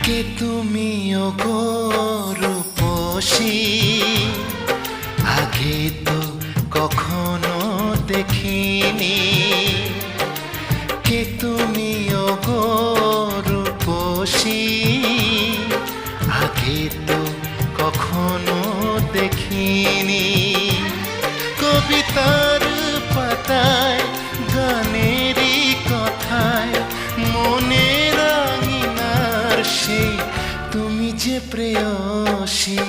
কে তুমি ওগো রূপসী, আগে তো কখনো দেখিনি। কে তুমি ওগো রূপসী, আগে তো কখনো দেখিনি। কবিতার পাতায় গানেরই কথায় মনের আঙিনার সেই তুমি যে প্রেয়সী।